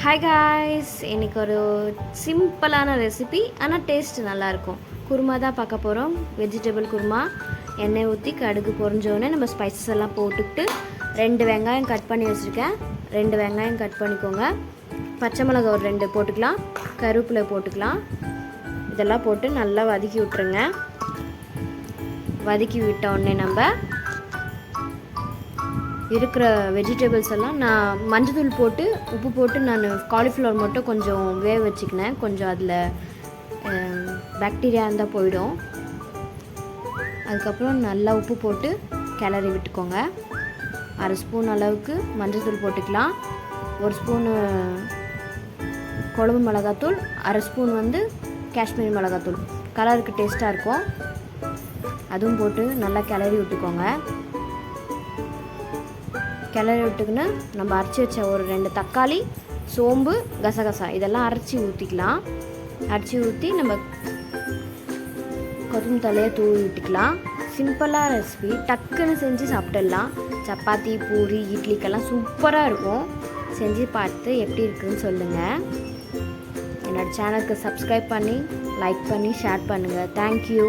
Hi guys, இன்றைக்கி ஒரு சிம்பிளான ரெசிபி ஆனால் டேஸ்ட் நல்லாயிருக்கும். குருமா தான் பார்க்க போகிறோம். வெஜிடபிள் குருமா. எண்ணெய் ஊற்றி கடுகு பொரிஞ்சோடனே நம்ம ஸ்பைசஸ் எல்லாம் போட்டுக்கிட்டு 2 வெங்காயம் கட் பண்ணி வச்சுருக்கேன். 2 வெங்காயம் கட் பண்ணிக்கோங்க. பச்சை மிளகாய் ஒரு 2 போட்டுக்கலாம். கருவேப்பிலை போட்டுக்கலாம். இதெல்லாம் போட்டு நல்லா வதக்கி விட்டுருங்க. வதக்கி விட்ட உடனே நம்ம இருக்கிற வெஜிடபிள்ஸ் எல்லாம் நான் மஞ்சள் போட்டு உப்பு போட்டு நான் காலிஃப்ளவர் மட்டும் கொஞ்சம் வேக வச்சுக்கினேன். கொஞ்சம் அதில் பாக்டீரியா இருந்தால் போயிடும். அதுக்கப்புறம் நல்லா உப்பு போட்டு கிளறி விட்டுக்கோங்க. 1/2 ஸ்பூன் அளவுக்கு மஞ்சள் போட்டுக்கலாம். 1 ஸ்பூனு குழம்பு மிளகாத்தூள், 1/2 ஸ்பூன் காஷ்மீரி மிளகாத்தூள். கலருக்கு டேஸ்ட்டாக இருக்கும். அதுவும் போட்டு நல்லா கிளறி விட்டுக்கோங்க. கிளறி விட்டுக்குன்னு நம்ம அரைச்சி வச்ச ஒரு 2 தக்காளி, சோம்பு, கசகசா இதெல்லாம் அரைச்சி ஊற்றிக்கலாம். அரைச்சி ஊற்றி நம்ம கொத்தமல்லி தலையை தூவி விட்டுக்கலாம். சிம்பிளாக ரெசிபி, டக்குன்னு செஞ்சு சாப்பிட்டுடலாம். சப்பாத்தி, பூரி, இட்லிக்கெல்லாம் சூப்பராக இருக்கும். செஞ்சு பார்த்து எப்படி இருக்குதுன்னு சொல்லுங்கள். என்னோடய சேனலுக்கு சப்ஸ்கிரைப் பண்ணி லைக் பண்ணி ஷேர் பண்ணுங்கள். தேங்க்யூ.